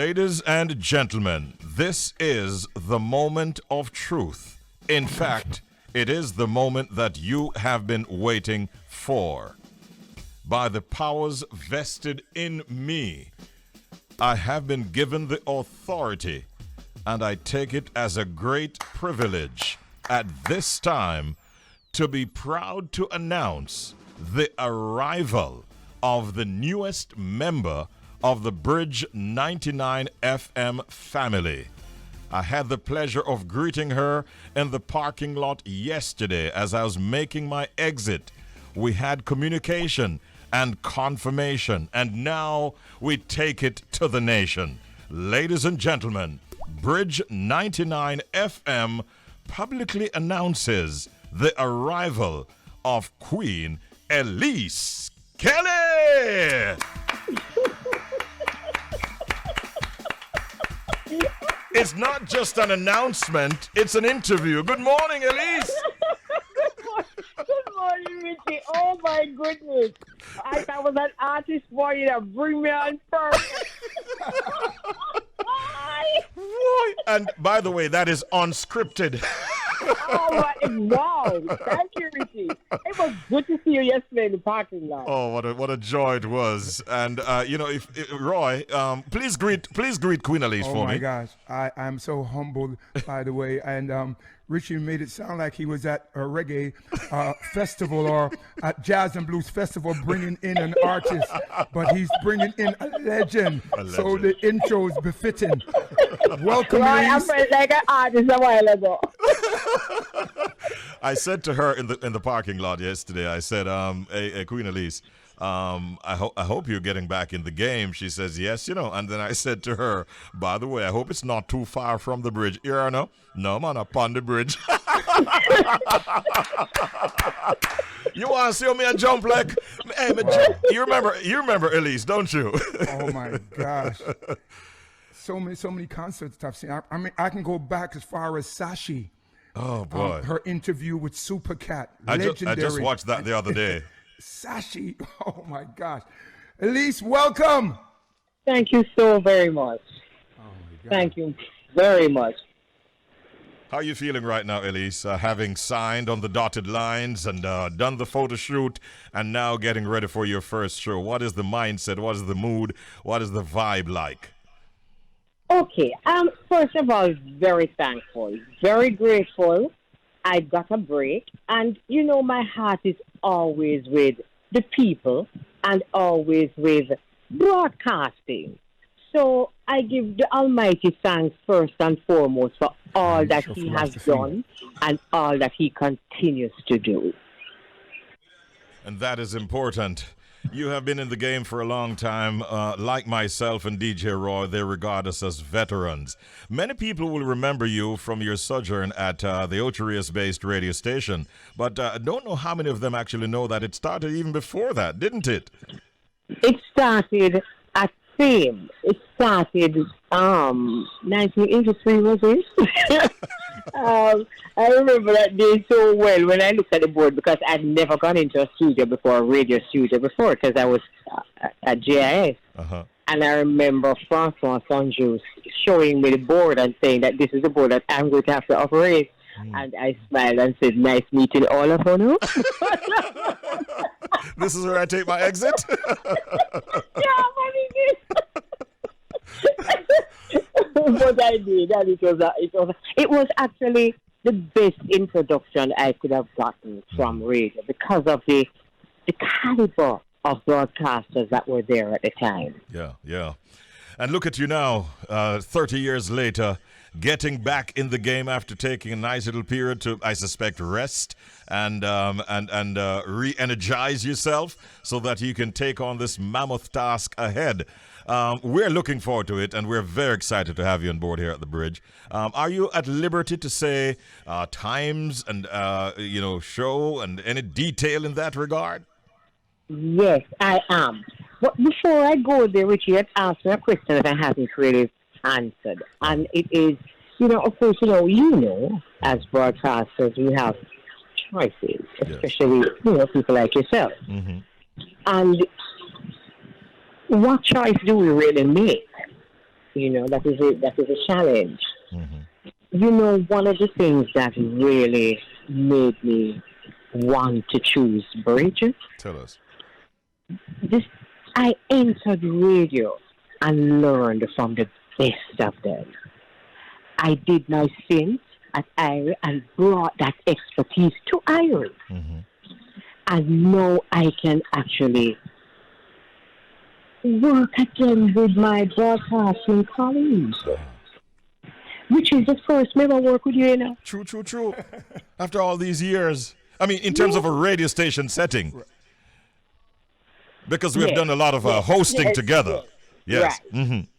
Ladies and gentlemen, this is the moment of truth. In fact, it is the moment that you have been waiting for. By the powers vested in me, I have been given the authority, and I take it as a great privilege at this time to be proud to announce the arrival of the newest member of the Bridge 99 FM family. I had the pleasure of greeting her in the parking lot yesterday as I was making my exit. We had communication and confirmation, and now we take it to the nation. Ladies and gentlemen, Bridge 99 FM publicly announces the arrival of Queen Elise Kelly! It's not just an announcement, it's an interview. Good morning, Elise. Good morning, Richie. Oh my goodness. I was an artist for you to bring me on first. And by the way, that is unscripted. Oh, wow. Thank you, Richie. It was good to see you yesterday in the parking lot. Oh, what a joy it was. And if Roy, please greet Queen Elise for me. Oh my gosh, I'm so humbled, by the way. And Richie made it sound like he was at a reggae festival or a jazz and blues festival, bringing in an artist, but he's bringing in a legend. So the intro is befitting. Welcome, Roy, Elise. I felt like an artist a while ago. I said to her in the parking lot yesterday, I said, hey, Queen Elise, I hope you're getting back in the game. She says, yes, and then I said to her, by the way, I hope it's not too far from the bridge. Here, no, man, upon the bridge. You want to see me a jump like, hey, you remember Elise, don't you? Oh my gosh. So many concerts I've seen. I mean, I can go back as far as Sashi. Oh boy. Her interview with Supercat. I Legendary. just watched that the other day. Sashi, oh my gosh. Elise, welcome. Thank you so very much. Oh my God. Thank you very much. How are you feeling right now, Elise? Having signed on the dotted lines and done the photo shoot and now getting ready for your first show. What is the mindset? What is the mood? What is the vibe like? Okay, first of all, very thankful, very grateful. I got a break, and my heart is always with the people and always with broadcasting. So I give the Almighty thanks first and foremost for all that He has done and all that He continues to do. And that is important. You have been in the game for a long time. Like myself and DJ Roy, they regard us as veterans. Many people will remember you from your sojourn at the Ocherius-based radio station, but I don't know how many of them actually know that it started even before that, didn't it? It started at Fame. It started 1983, was it? I remember that day so well when I looked at the board because I'd never gone into a studio before, a radio studio before, because I was at GIS. Uh-huh. And I remember Francois Sanjou showing me the board and saying that this is the board that I'm going to have to operate. And I smiled and said, nice meeting all of you. This is where I take my exit? Yeah, but he did. But I did, and it was actually the best introduction I could have gotten from radio because of the caliber of broadcasters that were there at the time. Yeah. And look at you now, 30 years later, getting back in the game after taking a nice little period to, I suspect, rest and re-energize yourself so that you can take on this mammoth task ahead. We're looking forward to it, and we're very excited to have you on board here at the Bridge. Are you at liberty to say times and, show and any detail in that regard? Yes, I am. But before I go there, Richie had asked me a question that I haven't really answered. And it is, of course, as broadcasters, we have choices, especially, people like yourself. And what choice do we really make? that is a challenge. One of the things that really made me want to choose bridge, Tell us. this I entered radio and learned from the best of them. I did my stint at Irie and brought that expertise to Irie. And now I can actually work again with my broadcasting colleagues. Which is the first time I work with you. True. After all these years. I mean, in terms of a radio station setting. Because we've done a lot of hosting together. Yes.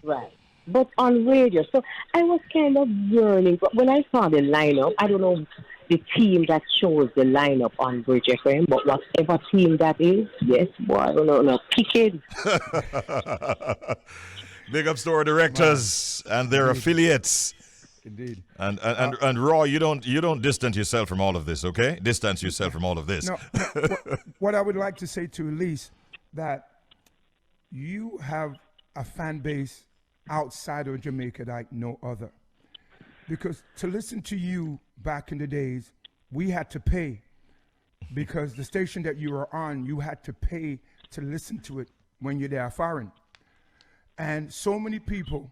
Right. But on radio. So I was kind of yearning. But when I saw the lineup, I don't know the team that shows the lineup on Bridge FM, but whatever team that is, yes, boy, I don't know, pick it. Big up store directors and their affiliates. Indeed. And Roy, you don't distance yourself from all of this, okay? Distance yourself from all of this. No, what I would like to say to Elise, that you have a fan base outside of Jamaica like no other. Because to listen to you back in the days, we had to pay. Because the station that you were on, you had to pay to listen to it when you're there foreign. And so many people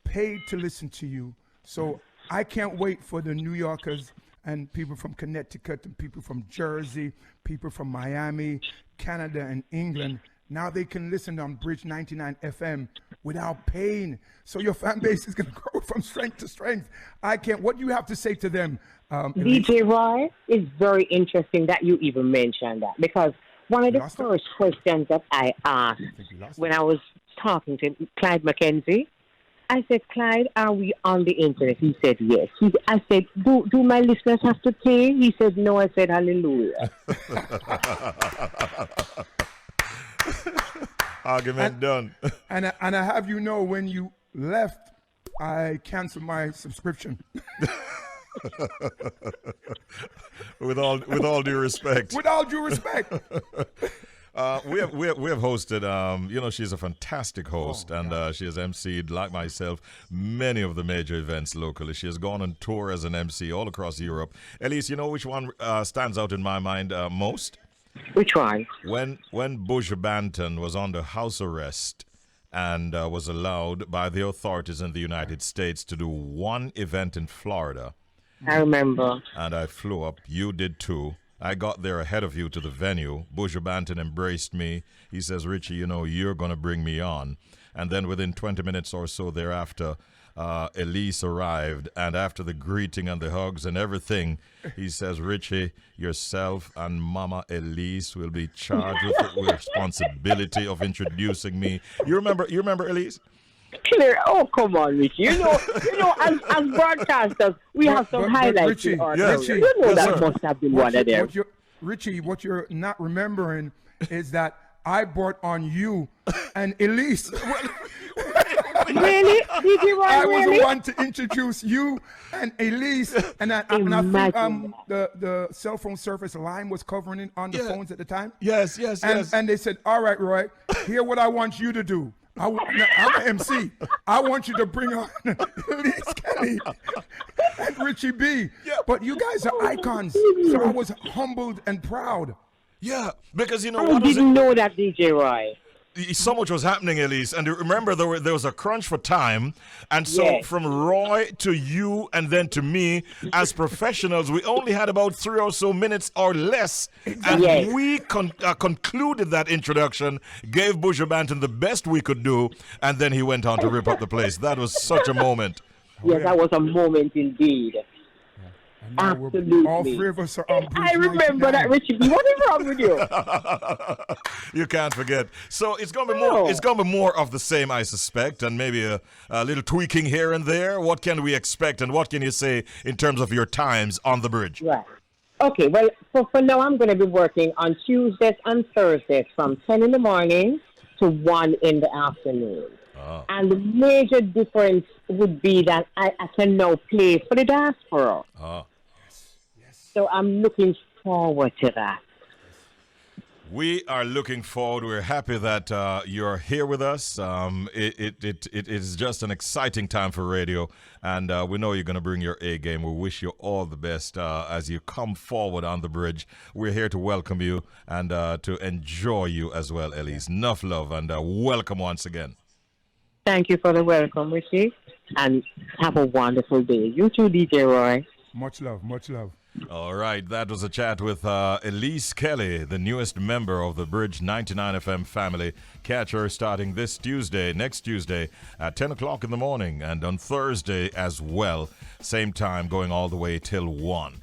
paid to listen to you. So I can't wait for the New Yorkers and people from Connecticut and people from Jersey, people from Miami, Canada and England. Now they can listen on Bridge 99 FM without paying. So your fan base is going to grow from strength to strength. I can't. What do you have to say to them? DJ Roy, it's very interesting that you even mentioned that, because one of the first questions that I asked when I was talking to Clyde McKenzie, I said, Clyde, are we on the internet? He said, yes. I said, do my listeners have to pay? He said, no. I said, hallelujah. Argument done. And I have you know, when you left, I canceled my subscription. with all due respect. With all due respect. We have hosted, she's a fantastic host, and she has emceed, like myself, many of the major events locally. She has gone on tour as an MC all across Europe. Elise, you know which one stands out in my mind most? Which one? When Bush Banton was under house arrest and was allowed by the authorities in the United States to do one event in Florida. I remember. And I flew up. You did too. I got there ahead of you to the venue. Bush Banton embraced me. He says, Richie, you're going to bring me on. And then within 20 minutes or so thereafter, Elise arrived. And after the greeting and the hugs and everything, he says, Richie, yourself and Mama Elise will be charged with the responsibility of introducing me. You remember Elise? Clear. Oh, come on, Richie. As broadcasters, we have some highlights. Richie, in our yes, career. That must have been one of them. Richie, what you're not remembering is that I brought on you and Elise. Really? Did you I was the one to introduce you and Elise, and I think the cell phone service line was covering it on the phones at the time. Yes. And they said, all right, Roy, here's what I want you to do. I'm an MC. I want you to bring on Elise Kelly and Richie B. Yeah. But you guys are icons. So I was humbled and proud. Yeah, because I didn't know that, DJ Roy. So much was happening, Elise, and remember there was a crunch for time, and so from Roy to you and then to me, as professionals, we only had about 3 or so minutes or less, and we concluded that introduction, gave Bush Banton the best we could do, and then he went on to rip up the place. That was such a moment. Yes, that was a moment indeed. Absolutely. All three of us are on Bridge I remember 99. that, Richie. What is wrong with you? You can't forget. So it's gonna be more. It's gonna be more of the same, I suspect, and maybe a little tweaking here and there. What can we expect, and what can you say in terms of your times on the bridge? Right. Okay. Well, for now, I'm going to be working on Tuesdays and Thursdays from 10 in the morning to 1 in the afternoon. And the major difference would be that I can now play for the diaspora. So I'm looking forward to that. We are looking forward. We're happy that you're here with us. It is just an exciting time for radio, and we know you're going to bring your A game. We wish you all the best as you come forward on the bridge. We're here to welcome you and to enjoy you as well, Elise. Enough love and welcome once again. Thank you for the welcome, Richie, and have a wonderful day. You too, DJ Roy. Much love, much love. All right, that was a chat with Elise Kelly, the newest member of the Bridge 99 FM family. Catch her starting next Tuesday at 10 o'clock in the morning, and on Thursday as well, same time, going all the way till 1.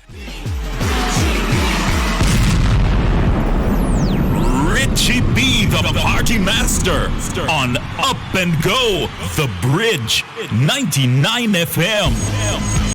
Richie B, the party master, on Up and Go, the Bridge 99 FM.